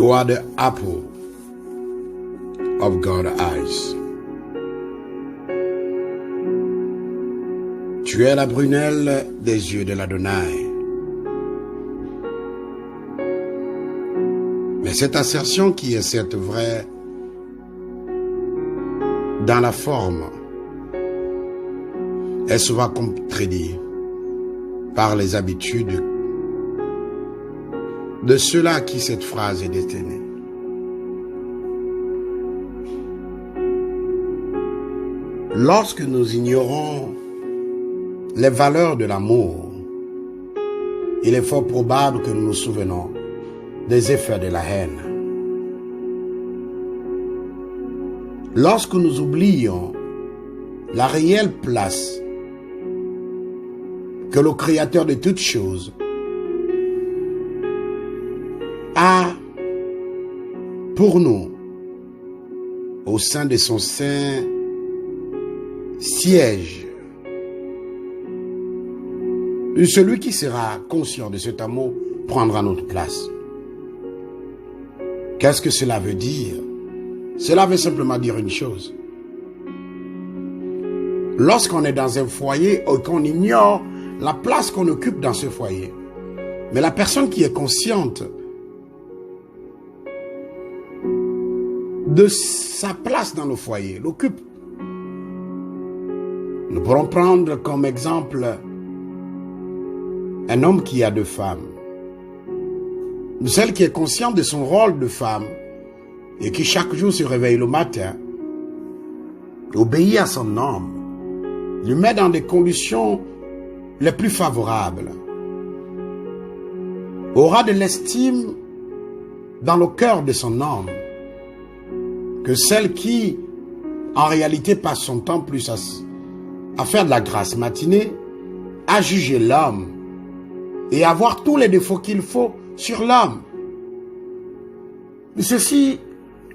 You are the apple of God's eyes. Tu es la prunelle des yeux de l'Adonai. Mais cette assertion qui est certes vraie dans la forme est souvent contredite par les habitudes de ceux-là à qui cette phrase est destinée. Lorsque nous ignorons les valeurs de l'amour, il est fort probable que nous nous souvenons des effets de la haine. Lorsque nous oublions la réelle place que le Créateur de toutes choses a pour nous au sein de son saint siège, celui qui sera conscient de cet amour prendra notre place. Qu'est-ce que cela veut dire? Cela veut simplement dire une chose. Lorsqu'on est dans un foyer et qu'on ignore la place qu'on occupe dans ce foyer, mais la personne qui est consciente de sa place dans le foyer l'occupe. Nous pourrons prendre comme exemple un homme qui a 2 femmes. Celle qui est consciente de son rôle de femme et qui chaque jour se réveille le matin, obéit à son homme, lui met dans des conditions les plus favorables, aura de l'estime dans le cœur de son homme que celle qui, en réalité, passe son temps plus à faire de la grasse matinée, à juger l'homme et à voir tous les défauts qu'il faut sur l'homme. Ceci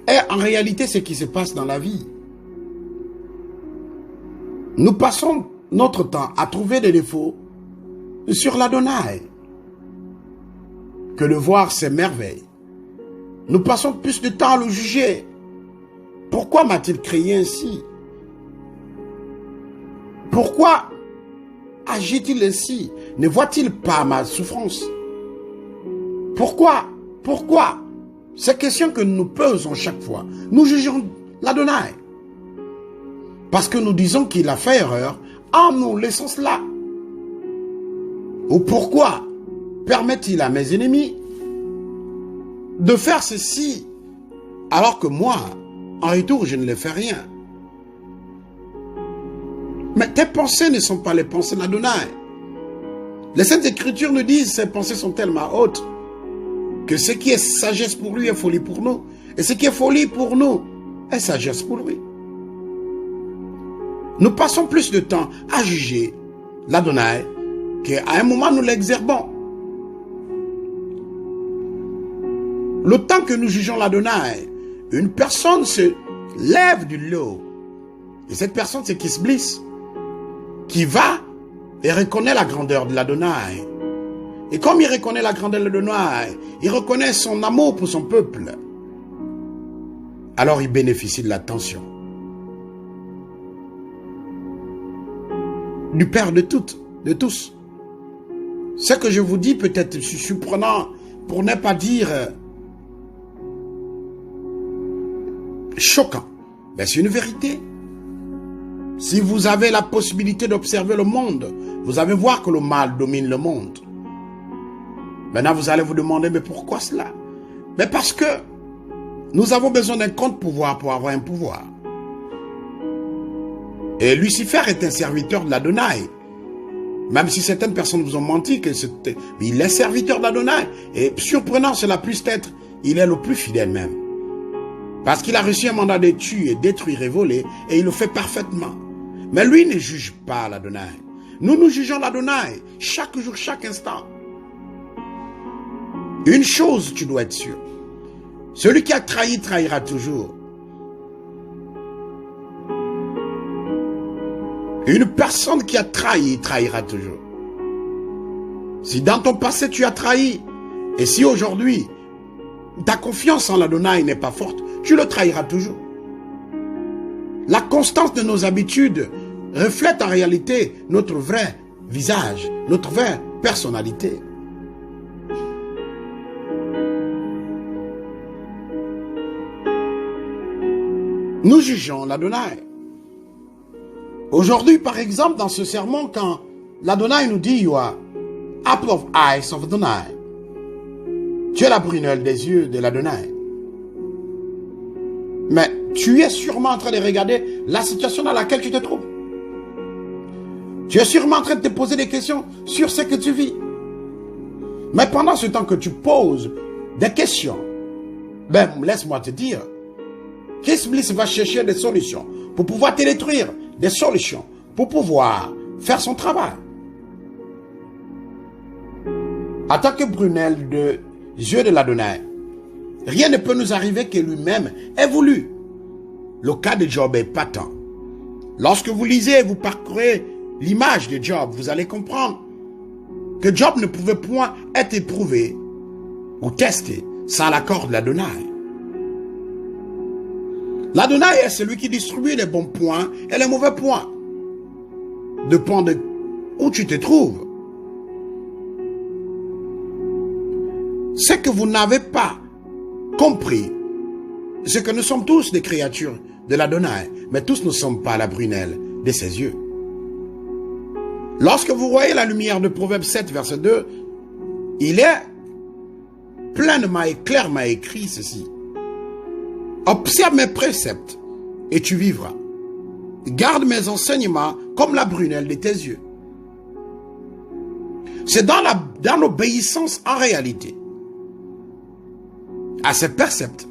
est en réalité ce qui se passe dans la vie. Nous passons notre temps à trouver des défauts sur l'Adonai que de voir ses merveilles. Nous passons plus de temps à le juger. Pourquoi m'a-t-il créé ainsi? Pourquoi agit-il ainsi? Ne voit-il pas ma souffrance? Pourquoi? Ces questions que nous posons chaque fois, nous jugeons l'Adonai. Parce que nous disons qu'il a fait erreur en nous laissant cela. Ou pourquoi permet-il à mes ennemis de faire ceci alors que moi, en retour, je ne les fais rien? Mais tes pensées ne sont pas les pensées d'Adonai. Les Saintes Écritures nous disent que ces pensées sont tellement hautes que ce qui est sagesse pour lui est folie pour nous. Et ce qui est folie pour nous est sagesse pour lui. Nous passons plus de temps à juger l'Adonai qu'à un moment nous l'exerbons. Le temps que nous jugeons l'Adonai, une personne se lève du lot. Et cette personne, c'est Kisblis, qui va et reconnaît la grandeur de l'Adonai. Et comme il reconnaît la grandeur de l'Adonai, il reconnaît son amour pour son peuple. Alors il bénéficie de l'attention du Père de tous. Ce que je vous dis peut être surprenant, pour ne pas dire choquant, mais c'est une vérité. Si vous avez la possibilité d'observer le monde, vous allez voir que le mal domine le monde. Maintenant, vous allez vous demander, mais pourquoi cela? Mais parce que nous avons besoin d'un contre-pouvoir pour avoir un pouvoir. Et Lucifer est un serviteur de l'Adonai. Même si certaines personnes vous ont menti, il est serviteur de l'Adonai. Et surprenant, cela puisse être, il est le plus fidèle même. Parce qu'il a reçu un mandat de tuer, détruire et voler, et il le fait parfaitement. Mais lui ne juge pas l'Adonai. Nous jugeons l'Adonai chaque jour, chaque instant. Une chose, tu dois être sûr. Celui qui a trahi, trahira toujours. Une personne qui a trahi, trahira toujours. Si dans ton passé tu as trahi, et si aujourd'hui ta confiance en l'Adonai n'est pas forte, tu le trahiras toujours. La constance de nos habitudes reflète en réalité notre vrai visage, notre vraie personnalité. Nous jugeons l'Adonai. Aujourd'hui, par exemple, dans ce sermon, quand l'Adonai nous dit « You are apple of eyes of Adonai », tu es la prunelle des yeux de l'Adonai. Mais tu es sûrement en train de regarder la situation dans laquelle tu te trouves. Tu es sûrement en train de te poser des questions sur ce que tu vis. Mais pendant ce temps que tu poses des questions, ben laisse-moi te dire, Chris Bliss va chercher des solutions pour pouvoir te détruire, des solutions pour pouvoir faire son travail. En tant que prunelle de yeux de l'Adonai, rien ne peut nous arriver que lui-même ait voulu. Le cas de Job est patent. Lorsque vous lisez et vous parcourez l'image de Job, vous allez comprendre que Job ne pouvait point être éprouvé ou testé sans l'accord de l'Adonai. L'Adonai est celui qui distribue les bons points et les mauvais points. Dépend de où tu te trouves. C'est que vous n'avez pas compris, c'est que nous sommes tous des créatures de l'Adonai, mais tous ne sommes pas la prunelle de ses yeux. Lorsque vous voyez la lumière de Proverbe 7, verset 2, il est pleinement et clairement écrit ceci. Observe mes préceptes et tu vivras. Garde mes enseignements comme la prunelle de tes yeux. C'est dans l'obéissance en réalité à ces préceptes,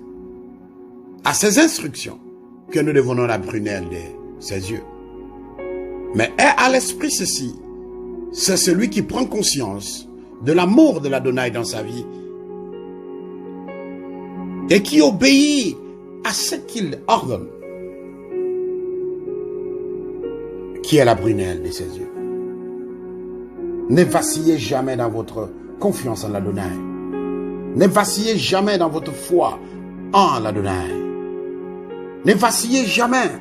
à ces instructions que nous devenons la prunelle de ses yeux. Mais aie à l'esprit ceci, c'est celui qui prend conscience de l'amour de l'Adonai dans sa vie et qui obéit à ce qu'il ordonne, qui est la prunelle de ses yeux. Ne vacillez jamais dans votre confiance en l'Adonai. Ne vacillez jamais dans votre foi en l'Adonai. Ne vacillez jamais.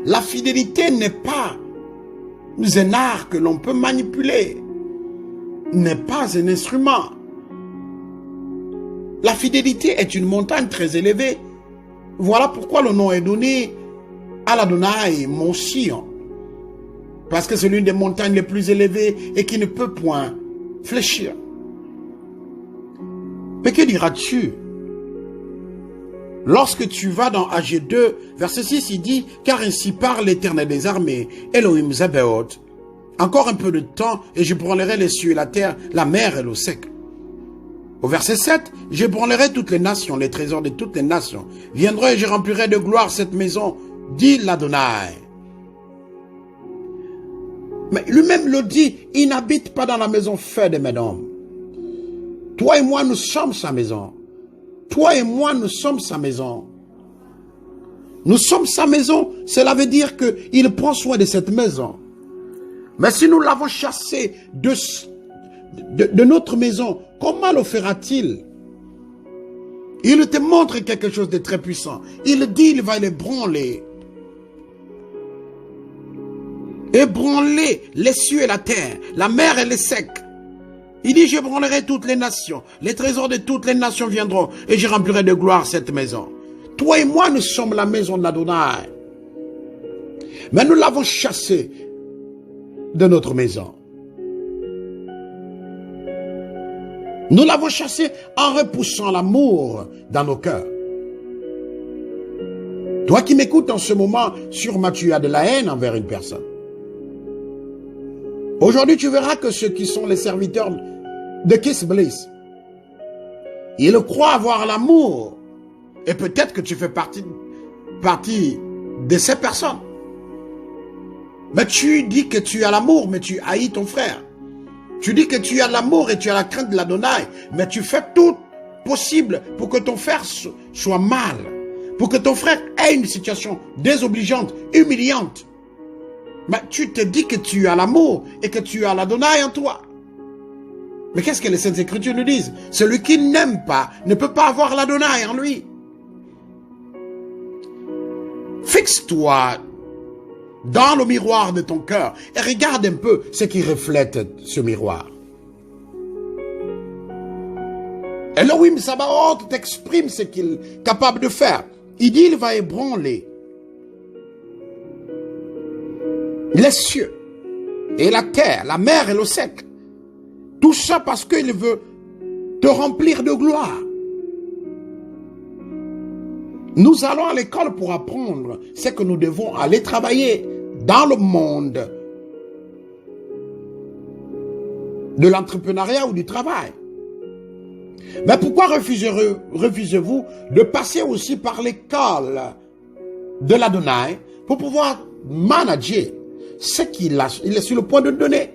La fidélité n'est pas un art que l'on peut manipuler. N'est pas un instrument. La fidélité est une montagne très élevée. Voilà pourquoi le nom est donné à l'Adonai, mon Sion. Parce que c'est l'une des montagnes les plus élevées et qui ne peut point fléchir. Mais que diras-tu? Lorsque tu vas dans AG 2, verset 6, il dit « Car ainsi parle l'Éternel des armées, Elohim Zebaoth. Encore un peu de temps, et je branlerai les cieux et la terre, la mer et l'eau sec. » Au verset 7, « Je branlerai toutes les nations, les trésors de toutes les nations. Viendront et je remplirai de gloire cette maison, dit l'Adonai. » Mais lui-même le dit, il n'habite pas dans la maison faite de mes hommes. Toi et moi, nous sommes sa maison. Toi et moi, nous sommes sa maison. Nous sommes sa maison, cela veut dire qu'il prend soin de cette maison. Mais si nous l'avons chassé de notre maison, comment le fera-t-il? Il te montre quelque chose de très puissant. Il dit, il va les branler. Ébranler les cieux et la terre, la mer et les secs. Il dit, je branlerai toutes les nations, les trésors de toutes les nations viendront, et je remplirai de gloire cette maison. Toi et moi, nous sommes la maison de l'Adonai. Mais nous l'avons chassé de notre maison. Nous l'avons chassé en repoussant l'amour dans nos cœurs. Toi qui m'écoutes en ce moment, sûrement tu as de la haine envers une personne. Aujourd'hui, tu verras que ceux qui sont les serviteurs de Kiss Bliss, ils croient avoir l'amour. Et peut-être que tu fais partie de ces personnes. Mais tu dis que tu as l'amour, mais tu haïs ton frère. Tu dis que tu as l'amour et tu as la crainte de l'Adonai, mais tu fais tout possible pour que ton frère soit mal. Pour que ton frère ait une situation désobligeante, humiliante. Mais tu te dis que tu as l'amour et que tu as l'Adonai en toi. Mais qu'est-ce que les Saintes Écritures nous disent? Celui qui n'aime pas ne peut pas avoir l'Adonai en lui. Fixe-toi dans le miroir de ton cœur et regarde un peu ce qui reflète ce miroir. Elohim Sabaoth t'exprime ce qu'il est capable de faire. Il dit il va ébranler les cieux et la terre, la mer et l'eau sec. Tout ça parce qu'il veut te remplir de gloire. Nous allons à l'école pour apprendre ce que nous devons aller travailler dans le monde de l'entrepreneuriat ou du travail. Mais pourquoi refusez-vous de passer aussi par l'école de l'Adonai pour pouvoir manager ce qu'il est sur le point de donner?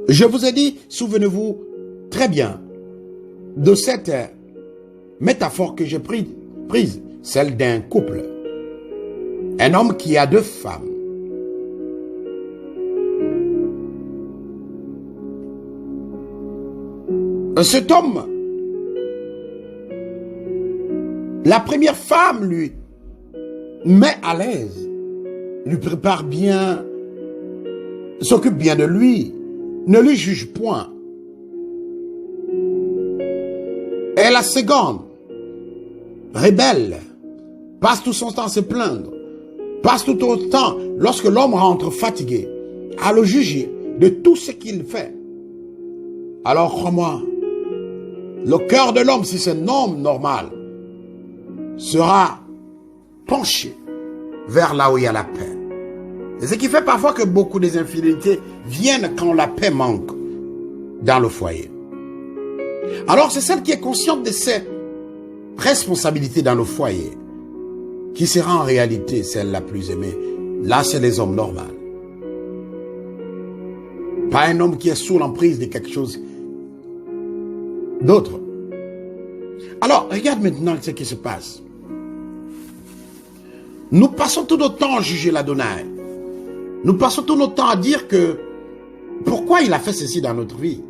Je vous ai dit, souvenez-vous très bien de cette métaphore que j'ai prise, celle d'un couple. Un homme qui a 2 femmes. Cet homme, la première femme lui met à l'aise, lui prépare bien, s'occupe bien de lui, ne lui juge point. Et la seconde, rebelle, passe tout son temps à se plaindre, passe tout son temps, lorsque l'homme rentre fatigué, à le juger de tout ce qu'il fait. Alors crois-moi, le cœur de l'homme, si c'est un homme normal, sera penché vers là où il y a la paix. C'est ce qui fait parfois que beaucoup des infidélités viennent quand la paix manque dans le foyer. Alors c'est celle qui est consciente de ses responsabilités dans le foyer qui sera en réalité celle la plus aimée. Là, c'est les hommes normaux. Pas un homme qui est sous l'emprise de quelque chose d'autre. Alors, regarde maintenant ce qui se passe. Nous passons tout notre temps à juger l'Adonai. Nous passons tout notre temps à dire que pourquoi il a fait ceci dans notre vie?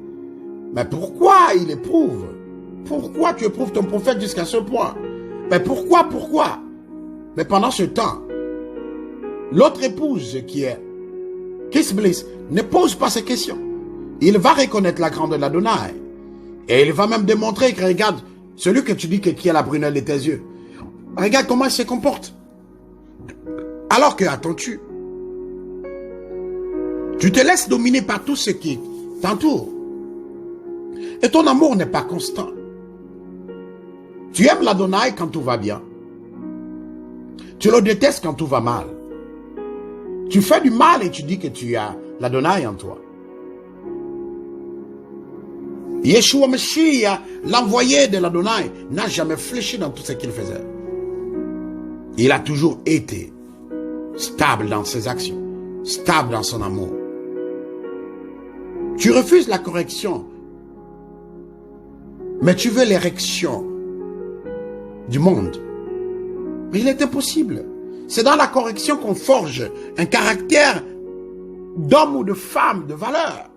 Mais pourquoi il éprouve? Pourquoi tu éprouves ton prophète jusqu'à ce point? Mais pourquoi? Mais pendant ce temps, l'autre épouse qui est Kiss Bliss ne pose pas ces questions. Il va reconnaître la grandeur de l'Adonai. Et il va même démontrer que, regarde, celui que tu dis qui a la brunelle de tes yeux, regarde comment il se comporte. Alors que, attends-tu? Tu te laisses dominer par tout ce qui t'entoure. Et ton amour n'est pas constant. Tu aimes l'Adonai quand tout va bien. Tu le détestes quand tout va mal. Tu fais du mal et tu dis que tu as l'Adonai en toi. Yeshua Mashiach, l'envoyé de l'Adonai, n'a jamais fléchi dans tout ce qu'il faisait. Il a toujours été stable dans ses actions, stable dans son amour. Tu refuses la correction, mais tu veux l'érection du monde. Mais il est impossible. C'est dans la correction qu'on forge un caractère d'homme ou de femme de valeur.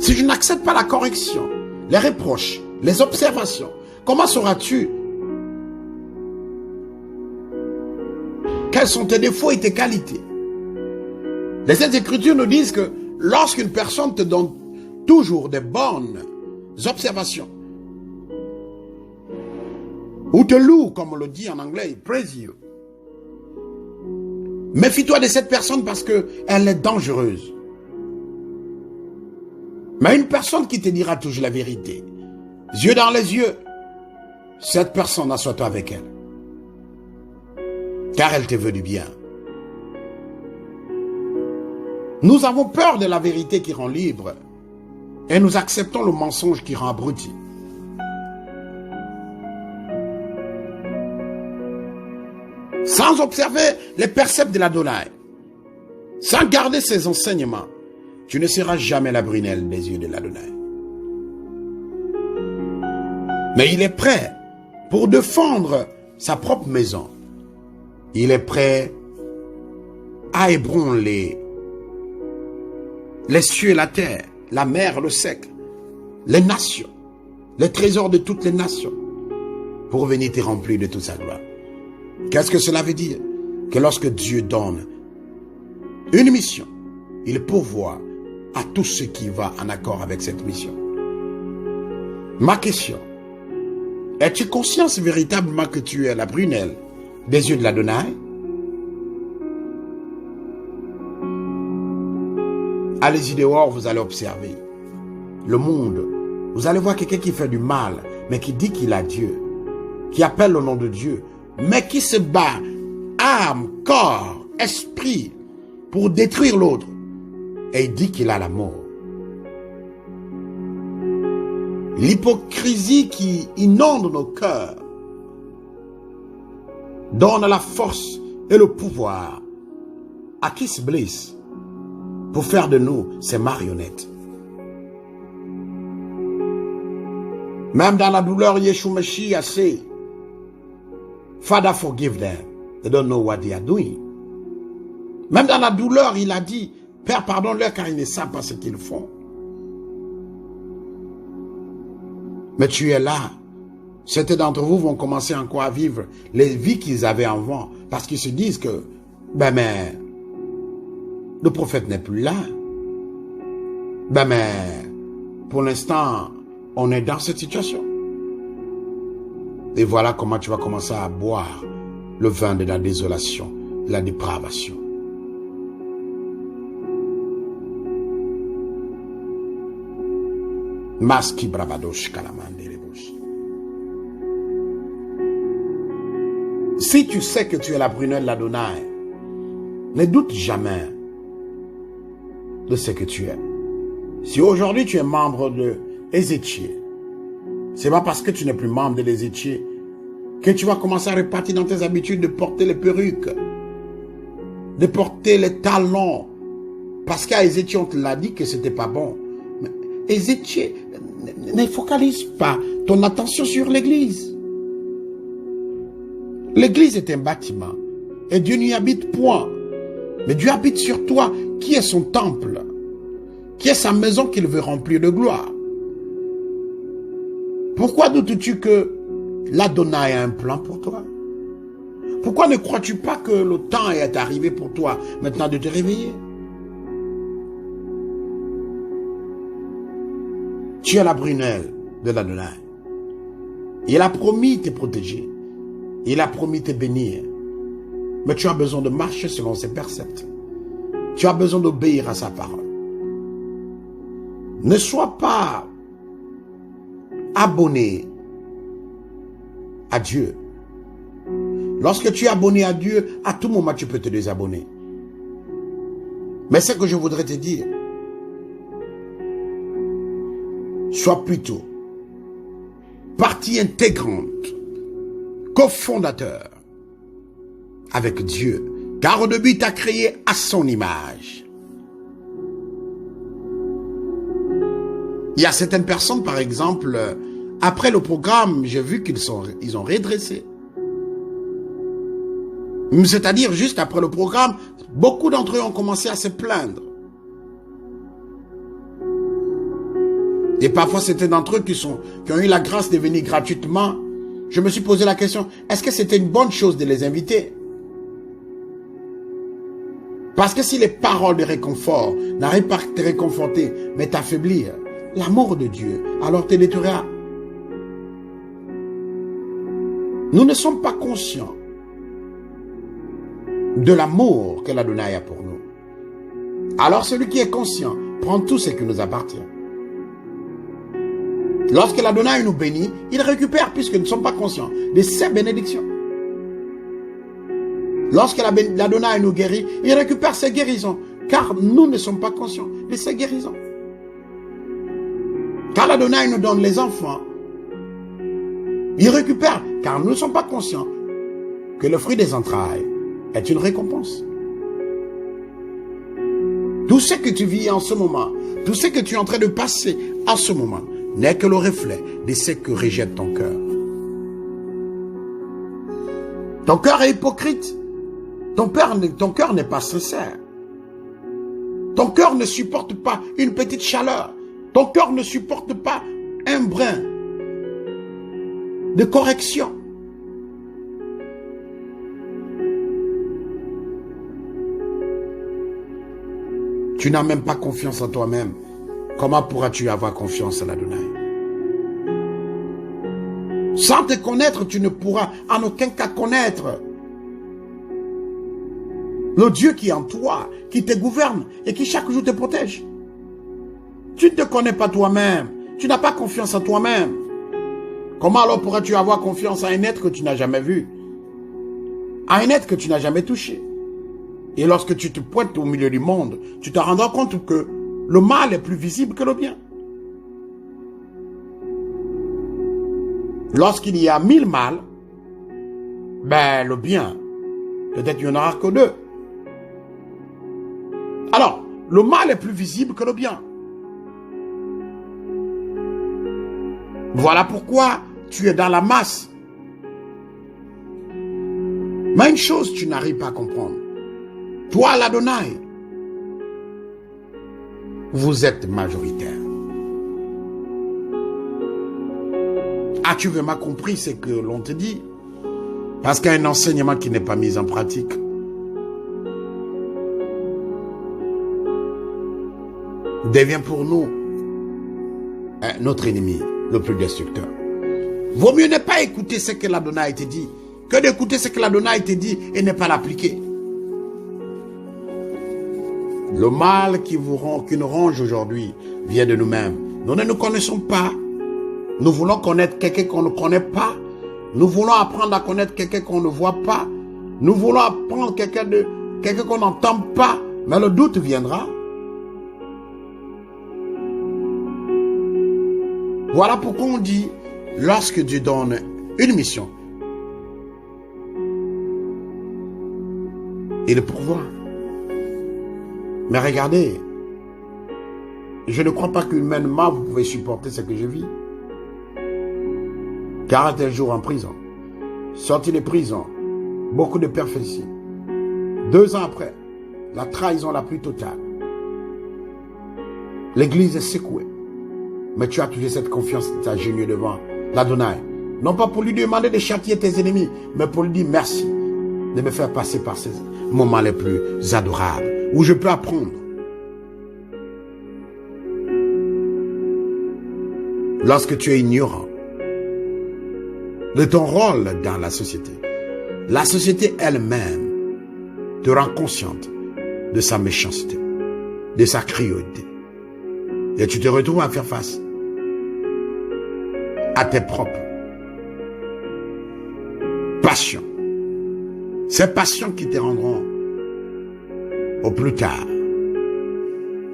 Si tu n'acceptes pas la correction, les reproches, les observations, comment sauras-tu quels sont tes défauts et tes qualités? Les Saintes Écritures nous disent que lorsqu'une personne te donne toujours des bonnes observations, ou te loue, comme on le dit en anglais, praise you, méfie-toi de cette personne parce qu'elle est dangereuse. Mais une personne qui te dira toujours la vérité, yeux dans les yeux, cette personne, assois-toi avec elle. Car elle te veut du bien. Nous avons peur de la vérité qui rend libre et nous acceptons le mensonge qui rend abruti. Sans observer les préceptes de l'Adonai, sans garder ses enseignements, tu ne seras jamais la brunelle des yeux de l'Adonai. Mais il est prêt pour défendre sa propre maison. Il est prêt à ébranler les cieux et la terre, la mer, le sec, les nations, les trésors de toutes les nations, pour venir te remplir de toute sa gloire. Qu'est-ce que cela veut dire? Que lorsque Dieu donne une mission, il pourvoit à tout ce qui va en accord avec cette mission. Ma question, es-tu conscient véritablement que tu es la prunelle des yeux de l'Adonai? Allez-y dehors, vous allez observer le monde. Vous allez voir quelqu'un qui fait du mal, mais qui dit qu'il a Dieu, qui appelle le nom de Dieu, mais qui se bat, âme, corps, esprit, pour détruire l'autre. Et il dit qu'il a la mort. L'hypocrisie qui inonde nos cœurs donne la force et le pouvoir à qui se blesse pour faire de nous ces marionnettes. Même dans la douleur, Yeshua Mashiach say, Father, forgive them. They don't know what they are doing. Même dans la douleur, il a dit, Père, pardonne-leur car ils ne savent pas ce qu'ils font. Mais tu es là. Certains d'entre vous vont commencer encore à vivre les vies qu'ils avaient avant. Parce qu'ils se disent que, mais le prophète n'est plus là. Mais pour l'instant, on est dans cette situation. Et voilà comment tu vas commencer à boire le vin de la désolation, de la dépravation. Maski bravadosh kalamandelebosh. Si tu sais que tu es la prunelle de l'Adonai, ne doute jamais de ce que tu es. Si aujourd'hui tu es membre de Ézéchiel, c'est pas parce que tu n'es plus membre de l'Ézéchiel que tu vas commencer à repartir dans tes habitudes de porter les perruques, de porter les talons. Parce qu'à Ézéchiel, on te l'a dit que c'était pas bon. Mais Ézéchiel, ne focalise pas ton attention sur l'église. L'église est un bâtiment et Dieu n'y habite point. Mais Dieu habite sur toi, qui est son temple, qui est sa maison qu'il veut remplir de gloire. Pourquoi doutes-tu que l'Adonai a un plan pour toi? Pourquoi ne crois-tu pas que le temps est arrivé pour toi maintenant de te réveiller? Tu es la prunelle de l'Adonai. Il a promis de te protéger. Il a promis de te bénir. Mais tu as besoin de marcher selon ses préceptes. Tu as besoin d'obéir à sa parole. Ne sois pas abonné à Dieu. Lorsque tu es abonné à Dieu, à tout moment tu peux te désabonner. Mais ce que je voudrais te dire, sois plutôt partie intégrante, cofondateur avec Dieu, car au début il t'a créé à son image. Il y a certaines personnes, par exemple, après le programme, j'ai vu qu'ils ont redressé. C'est-à-dire, juste après le programme, beaucoup d'entre eux ont commencé à se plaindre. Et parfois, c'était d'entre eux qui ont eu la grâce de venir gratuitement. Je me suis posé la question, est-ce que c'était une bonne chose de les inviter? Parce que si les paroles de réconfort n'arrivent pas à te réconforter, mais t'affaiblir, l'amour de Dieu, alors te détruira. Nous ne sommes pas conscients de l'amour que l'Adonai a pour nous. Alors celui qui est conscient prend tout ce qui nous appartient. Lorsque l'Adonai nous bénit, il récupère, puisque nous ne sommes pas conscients de ses bénédictions. Lorsque l'Adonai nous guérit, il récupère ses guérisons, car nous ne sommes pas conscients de ses guérisons. Quand l'Adonai nous donne les enfants, il récupère, car nous ne sommes pas conscients que le fruit des entrailles est une récompense. Tout ce que tu vis en ce moment, tout ce que tu es en train de passer en ce moment, n'est que le reflet de ce que rejette ton cœur. Ton cœur est hypocrite. Ton cœur n'est pas sincère. Ton cœur ne supporte pas une petite chaleur. Ton cœur ne supporte pas un brin de correction. Tu n'as même pas confiance en toi-même. Comment pourras-tu avoir confiance en l'Adonai? Sans te connaître, tu ne pourras en aucun cas connaître le Dieu qui est en toi, qui te gouverne et qui chaque jour te protège. Tu ne te connais pas toi-même. Tu n'as pas confiance en toi-même. Comment alors pourras-tu avoir confiance à un être que tu n'as jamais vu? À un être que tu n'as jamais touché? Et lorsque tu te pointes au milieu du monde, tu te rendras compte que le mal est plus visible que le bien. Lorsqu'il y a 1000 mâles, ben le bien, peut-être il n'y en aura que 2. Alors, le mal est plus visible que le bien. Voilà pourquoi tu es dans la masse. Mais une chose, tu n'arrives pas à comprendre. Toi, l'Adonai, vous êtes majoritaire. As-tu vraiment compris ce que l'on te dit? Parce qu'il y a un enseignement qui n'est pas mis en pratique. Devient pour nous notre ennemi, le plus destructeur. Vaut mieux ne pas écouter ce que l'Adonai te dit que d'écouter ce que l'Adonai te dit et ne pas l'appliquer. Le mal qui nous ronge aujourd'hui vient de nous-mêmes. Nous ne nous connaissons pas. Nous voulons connaître quelqu'un qu'on ne connaît pas. Nous voulons apprendre à connaître quelqu'un qu'on ne voit pas. Nous voulons apprendre quelqu'un qu'on n'entend pas. Mais le doute viendra. Voilà pourquoi on dit, lorsque Dieu donne une mission, il pourvoit. Mais regardez, je ne crois pas qu'humainement vous pouvez supporter ce que je vis. 41 jours en prison, sorti de prison, beaucoup de perfections. 2 ans après, la trahison la plus totale. L'église est secouée. Mais tu as toujours cette confiance de t'agenouiller devant l'Adonai. Non pas pour lui demander de châtier tes ennemis, mais pour lui dire merci de me faire passer par ces moments les plus adorables, où je peux apprendre. Lorsque tu es ignorant de ton rôle dans la société elle-même te rend consciente de sa méchanceté, de sa cruauté. Et tu te retrouves à faire face à tes propres passions. Ces passions qui te rendront au plus tard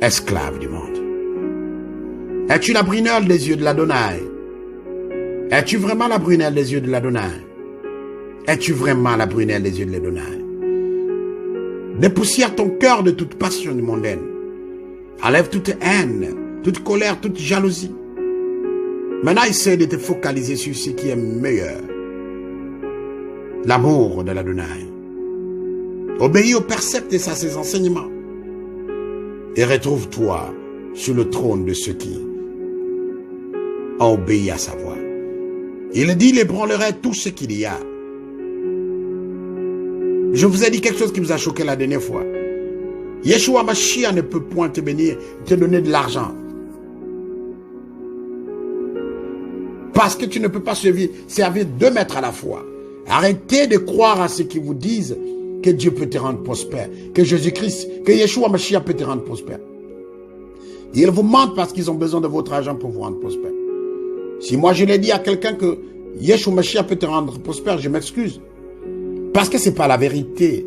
esclave du monde. Es-tu la brunelle des yeux de l'Adonai? Es-tu vraiment la brunelle des yeux de l'Adonai? Es-tu vraiment la brunelle des yeux de l'Adonai? Dépoussière ton cœur de toute passion du mondaine. Enlève toute haine, toute colère, toute jalousie. Maintenant, essaie de te focaliser sur ce qui est meilleur. L'amour de l'Adonai. Obéis aux préceptes et à ses enseignements. Et retrouve-toi sur le trône de ceux qui ont obéi à sa voix. Il dit, il ébranlerait tout ce qu'il y a. Je vous ai dit quelque chose qui vous a choqué la dernière fois. Yeshua Mashiach ne peut point te bénir, te donner de l'argent. Parce que tu ne peux pas servir 2 maîtres à la fois. Arrêtez de croire à ceux qui vous disent que Dieu peut te rendre prospère, que Jésus-Christ, que Yeshua Mashiach peut te rendre prospère. Ils vous mentent parce qu'ils ont besoin de votre argent pour vous rendre prospère. Si moi je l'ai dit à quelqu'un que Yeshua Mashiach peut te rendre prospère, je m'excuse. Parce que ce n'est pas la vérité.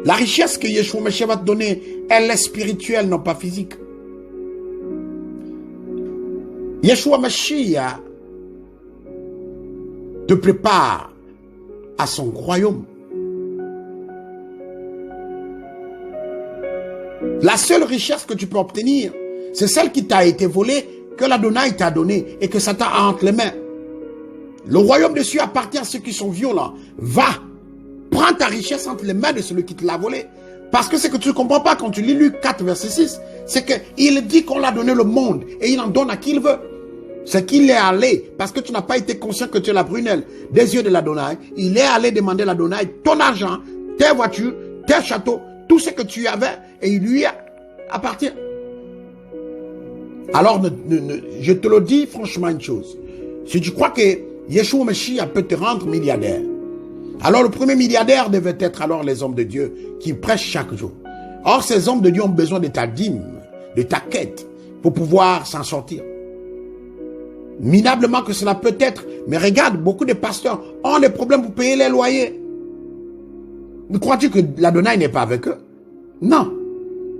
La richesse que Yeshua Mashiach va te donner, elle est spirituelle, non pas physique. Yeshua Mashiach te prépare à son royaume. La seule richesse que tu peux obtenir, c'est celle qui t'a été volée, que l'Adonai t'a donnée et que Satan a entre les mains. Le royaume de Dieu appartient à ceux qui sont violents. Va, prends ta richesse entre les mains de celui qui te l'a volée. Parce que ce que tu ne comprends pas quand tu lis Luc 4, verset 6, c'est qu'il dit qu'on l'a donné le monde et il en donne à qui il veut. C'est qu'il est allé, parce que tu n'as pas été conscient que tu es la prunelle des yeux de l'Adonai, il est allé demander à l'Adonai ton argent, tes voitures, tes châteaux, tout ce que tu avais, et il lui appartient. Alors, je te le dis franchement une chose. Si tu crois que Yeshua Mashiach peut te rendre milliardaire, alors le premier milliardaire devait être alors les hommes de Dieu qui prêchent chaque jour. Or, ces hommes de Dieu ont besoin de ta dîme, de ta quête, pour pouvoir s'en sortir. Minablement que cela peut être, mais regarde, beaucoup de pasteurs ont des problèmes pour payer les loyers. Crois-tu que l'Adonai n'est pas avec eux? Non.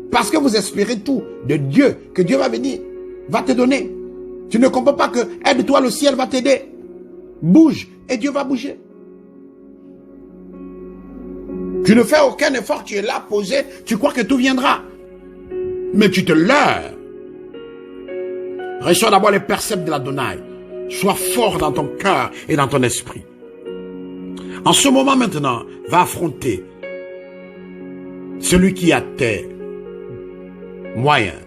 Parce que vous espérez tout de Dieu, que Dieu va venir, va te donner. Tu ne comprends pas que aide-toi, le ciel va t'aider. Bouge et Dieu va bouger. Tu ne fais aucun effort, tu es là posé, tu crois que tout viendra. Mais tu te leurres. Reçois d'abord les percepts de l'Adonai. Sois fort dans ton cœur et dans ton esprit. En ce moment maintenant, va affronter celui qui a tes moyens.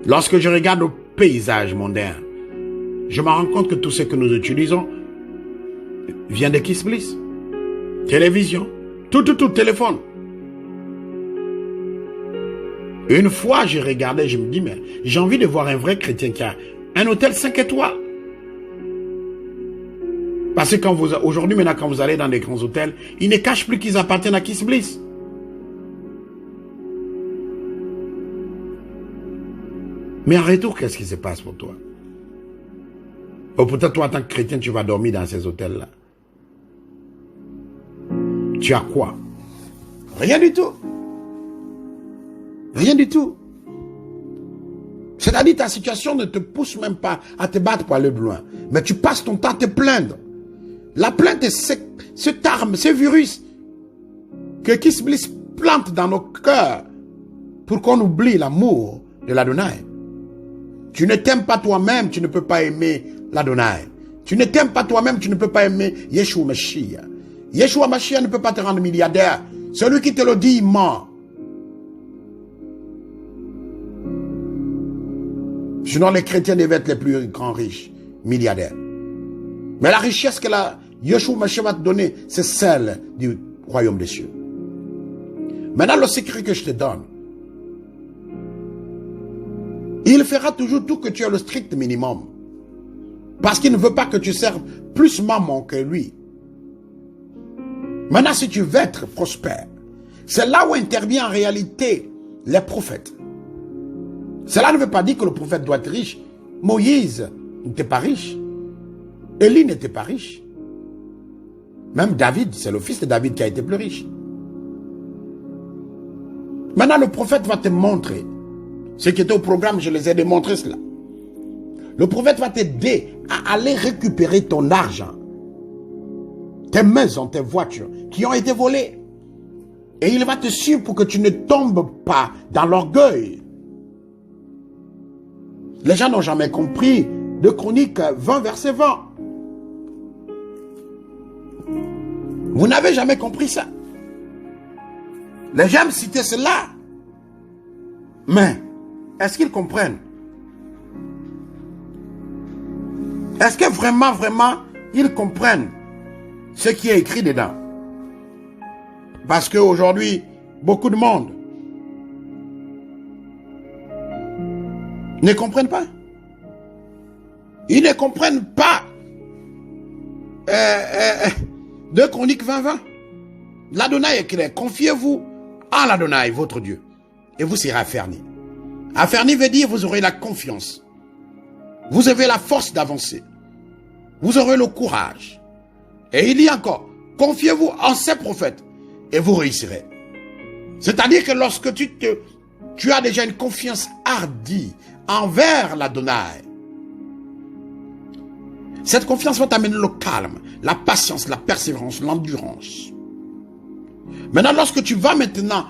Lorsque je regarde le paysage mondain, je me rends compte que tout ce que nous utilisons vient de Kisbliss. Télévision, tout, téléphone. Une fois, j'ai regardé, je me dis, mais j'ai envie de voir un vrai chrétien qui a un hôtel 5 étoiles. Parce que aujourd'hui, maintenant, quand vous allez dans des grands hôtels, ils ne cachent plus qu'ils appartiennent à Kisbliss. Mais en retour, qu'est-ce qui se passe pour toi? Ou peut-être toi, en tant que chrétien, tu vas dormir dans ces hôtels-là. Tu as quoi? Rien du tout. Rien du tout. C'est-à-dire ta situation ne te pousse même pas à te battre pour aller plus loin. Mais tu passes ton temps à te plaindre. La plainte est cette arme, ce virus que Kisbliss plante dans nos cœurs pour qu'on oublie l'amour de l'Adonai. Tu ne t'aimes pas toi-même, tu ne peux pas aimer l'Adonai. Tu ne t'aimes pas toi-même, tu ne peux pas aimer Yeshua Mashiach. Yeshua Mashiach ne peut pas te rendre milliardaire. Celui qui te le dit, il ment. Sinon, les chrétiens devaient être les plus grands riches, milliardaires. Mais la richesse que Yeshua Mashiach va te donner, c'est celle du royaume des cieux. Maintenant, le secret que je te donne, il fera toujours tout que tu aies le strict minimum. Parce qu'il ne veut pas que tu serves plus maman que lui. Maintenant, si tu veux être prospère, c'est là où intervient en réalité les prophètes. Cela ne veut pas dire que le prophète doit être riche. Moïse n'était pas riche. Élie n'était pas riche. Même David, c'est le fils de David qui a été plus riche. Maintenant, le prophète va te montrer. Ce qui était au programme, je les ai démontré cela. Le prophète va t'aider à aller récupérer ton argent, tes maisons, tes voitures qui ont été volées. Et il va te suivre pour que tu ne tombes pas dans l'orgueil. Les gens n'ont jamais compris de Chroniques 20, verset 20. Vous n'avez jamais compris ça. Les gens me citaient cela. Mais, est-ce qu'ils comprennent? Est-ce que vraiment, ils comprennent ce qui est écrit dedans? Parce qu'aujourd'hui, beaucoup de monde ne comprennent pas. Ils ne comprennent pas 2 Chroniques 20. L'Adonai est clair. Confiez-vous en l'Adonai, votre Dieu, et vous serez affermis. Affermi veut dire vous aurez la confiance. Vous avez la force d'avancer. Vous aurez le courage. Et il dit encore, confiez-vous en ces prophètes et vous réussirez. C'est-à-dire que lorsque tu as déjà une confiance hardie envers l'Adonai, cette confiance va t'amener le calme, la patience, la persévérance, l'endurance. Maintenant, lorsque tu vas maintenant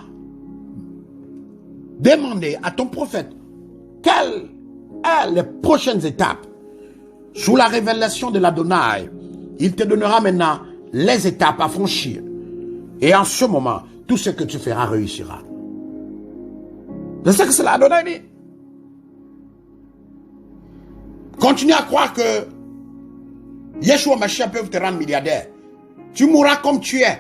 demander à ton prophète quelles sont les prochaines étapes sous la révélation de l'Adonai, il te donnera maintenant les étapes à franchir. Et en ce moment, tout ce que tu feras réussira. C'est ça que cela a donné. Continue à croire que Yeshua Mashiach peut te rendre milliardaire. Tu mourras comme tu es.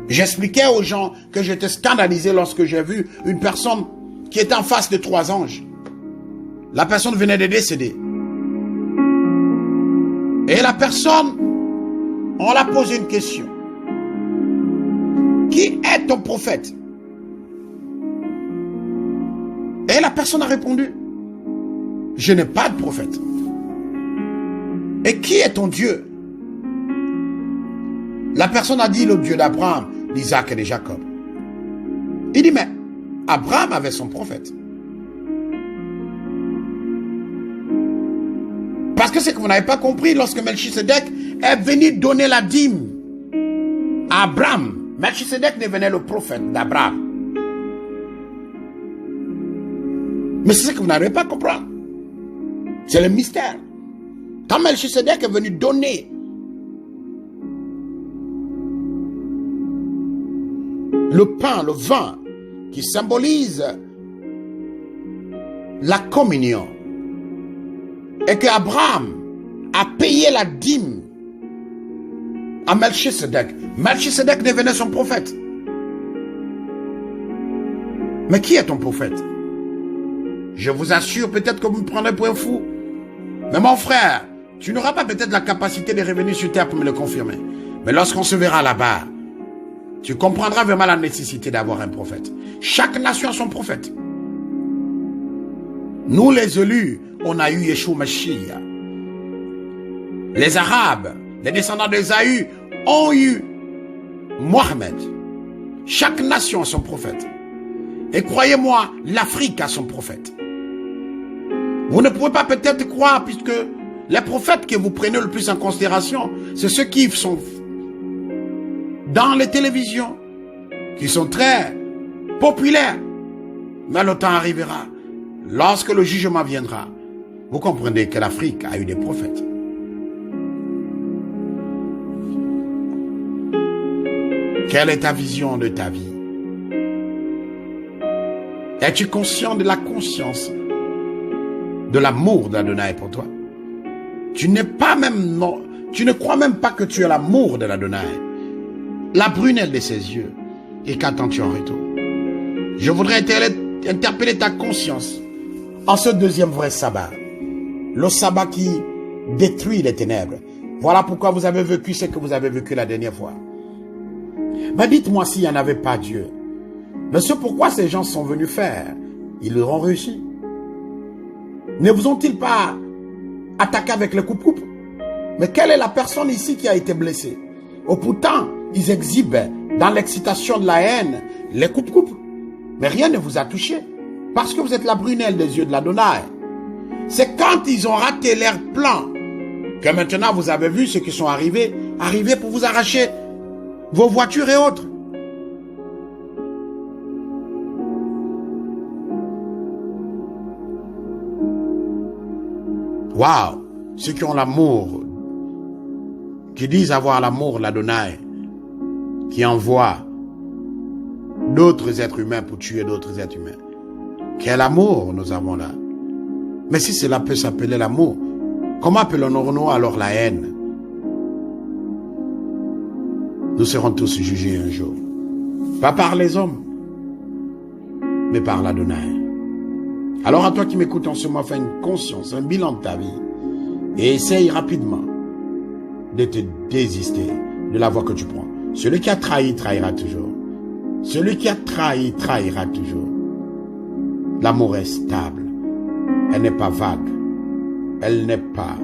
J'expliquais aux gens que j'étais scandalisé lorsque j'ai vu une personne qui était en face de 3 anges. La personne venait de décéder. Et la personne, on l'a posé une question. Qui est ton prophète? Et la personne a répondu, je n'ai pas de prophète. Et qui est ton Dieu? La personne a dit le Dieu d'Abraham, d'Isaac et de Jacob. Il dit, mais Abraham avait son prophète. Parce que c'est que vous n'avez pas compris, lorsque Melchisedec est venu donner la dîme à Abraham, Melchisedec devenait le prophète d'Abraham. Mais c'est ce que vous n'arrivez pas à comprendre. C'est le mystère. Quand Melchisedec est venu donner le pain, le vin, qui symbolise la communion, et que Abraham a payé la dîme à Melchisedec, Melchisedec devenait son prophète. Mais qui est ton prophète? Je vous assure, peut-être que vous me prendrez pour un fou. Mais mon frère, tu n'auras pas peut-être la capacité de revenir sur terre pour me le confirmer. Mais lorsqu'on se verra là-bas, tu comprendras vraiment la nécessité d'avoir un prophète. Chaque nation a son prophète. Nous les élus, on a eu Yeshua Mashiach. Les Arabes, les descendants d'Ésaü, ont eu Mohammed. Chaque nation a son prophète. Et croyez-moi, l'Afrique a son prophète. Vous ne pouvez pas peut-être croire, puisque les prophètes que vous prenez le plus en considération, c'est ceux qui sont dans les télévisions, qui sont très populaires. Mais le temps arrivera, lorsque le jugement viendra, vous comprenez que l'Afrique a eu des prophètes. Quelle est ta vision de ta vie? Es-tu conscient de la conscience, de l'amour d'Adonai pour toi? Tu n'es pas même, non, tu ne crois même pas que tu es l'amour de l'Adonai. La brunelle de ses yeux. Et qu'attends-tu en retour? Je voudrais interpeller ta conscience en ce deuxième vrai sabbat. Le sabbat qui détruit les ténèbres. Voilà pourquoi vous avez vécu ce que vous avez vécu la dernière fois. Mais dites-moi s'il n'y en avait pas Dieu. Mais ce pourquoi ces gens sont venus faire, ils l'auront réussi. Ne vous ont-ils pas attaqué avec le coupe-coupe? Mais quelle est la personne ici qui a été blessée? Oh, pourtant, ils exhibent dans l'excitation de la haine les coupe-coupe. Mais rien ne vous a touché. Parce que vous êtes la brunelle des yeux de l'Adonai. C'est quand ils ont raté leur plan que maintenant vous avez vu ceux qui sont arrivés pour vous arracher vos voitures et autres. Waouh! Ceux qui ont l'amour, qui disent avoir l'amour de l'Adonai, qui envoie d'autres êtres humains pour tuer d'autres êtres humains. Quel amour nous avons là. Mais si cela peut s'appeler l'amour, comment appelons-nous alors la haine? Nous serons tous jugés un jour. Pas par les hommes, mais par l'Adonai. Alors à toi qui m'écoutes en ce moment, fais une conscience, un bilan de ta vie. Et essaye rapidement de te désister de la voie que tu prends. Celui qui a trahi, trahira toujours. Celui qui a trahi, trahira toujours. L'amour est stable. Elle n'est pas vague. Elle n'est pas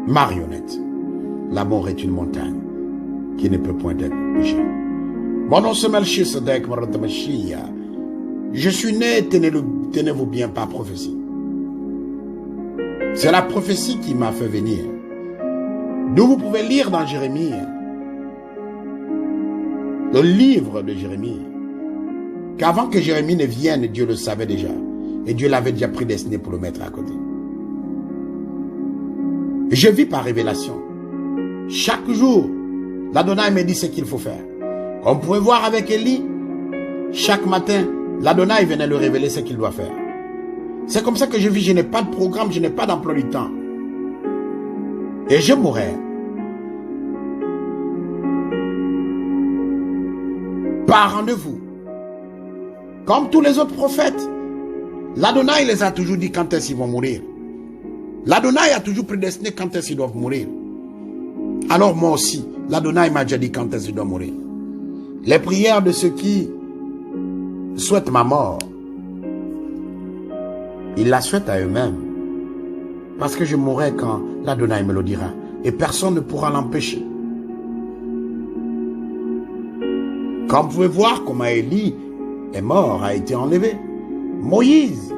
marionnette. L'amour est une montagne qui ne peut point être bougée. Mon nom c'est Melchisedec, Mashiach. Je suis né, tenez-vous bien, par prophétie. C'est la prophétie qui m'a fait venir. D'où vous pouvez lire dans Jérémie, le livre de Jérémie, qu'avant que Jérémie ne vienne, Dieu le savait déjà. Et Dieu l'avait déjà prédestiné pour le mettre à côté. Je vis par révélation. Chaque jour, l'Adonai me dit ce qu'il faut faire. Comme vous pouvez voir avec Élie, chaque matin, l'Adonai venait lui révéler ce qu'il doit faire. C'est comme ça que je vis, je n'ai pas de programme, je n'ai pas d'emploi du temps. Et je mourrai. Par rendez-vous. Comme tous les autres prophètes, l'Adonai les a toujours dit quand est-ce qu'ils vont mourir. L'Adonai a toujours prédestiné quand est-ce qu'ils doivent mourir. Alors moi aussi, l'Adonai m'a déjà dit quand est-ce qu'ils doivent mourir. Les prières de ceux qui souhaitent ma mort, ils la souhaitent à eux-mêmes. Parce que je mourrai quand l'Adonai me le dira. Et personne ne pourra l'empêcher. Comme vous pouvez voir comment Élie est mort, a été enlevé. Moïse,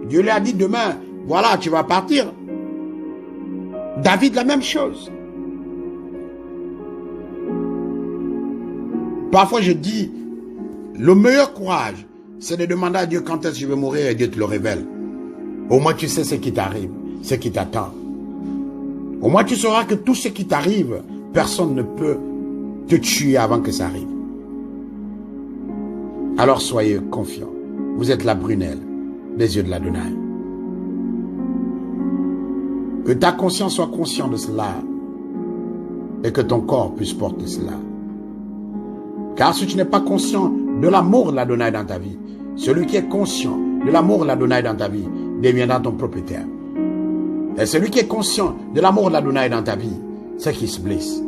Dieu lui a dit demain, voilà, tu vas partir. David, la même chose. Parfois je dis, le meilleur courage, c'est de demander à Dieu quand est-ce que je vais mourir et Dieu te le révèle. Au moins tu sais ce qui t'arrive, ce qui t'attend. Au moins tu sauras que tout ce qui t'arrive, personne ne peut te tuer avant que ça arrive. Alors soyez confiants. Vous êtes la prunelle des yeux de l'Adonai. Que ta conscience soit consciente de cela et que ton corps puisse porter cela. Car si tu n'es pas conscient de l'amour de l'Adonai dans ta vie, celui qui est conscient de l'amour de l'Adonai dans ta vie deviendra ton propriétaire. Et celui qui est conscient de l'amour de l'Adonai dans ta vie, c'est qu'il se blesse.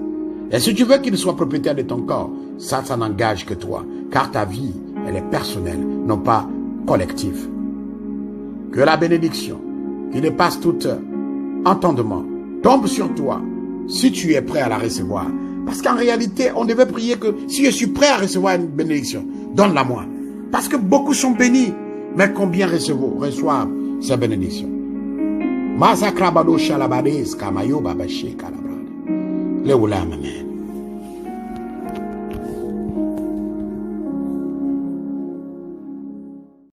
Et si tu veux qu'il soit propriétaire de ton corps, ça n'engage que toi. Car ta vie, elle est personnelle, non pas collective. Que la bénédiction, qui dépasse tout entendement, tombe sur toi, si tu es prêt à la recevoir. Parce qu'en réalité, on devait prier que si je suis prêt à recevoir une bénédiction, donne-la moi. Parce que beaucoup sont bénis, mais combien reçoivent ces bénédictions? Masakrabado shalabades kamayo babashe kalabrade. Le ulam amen.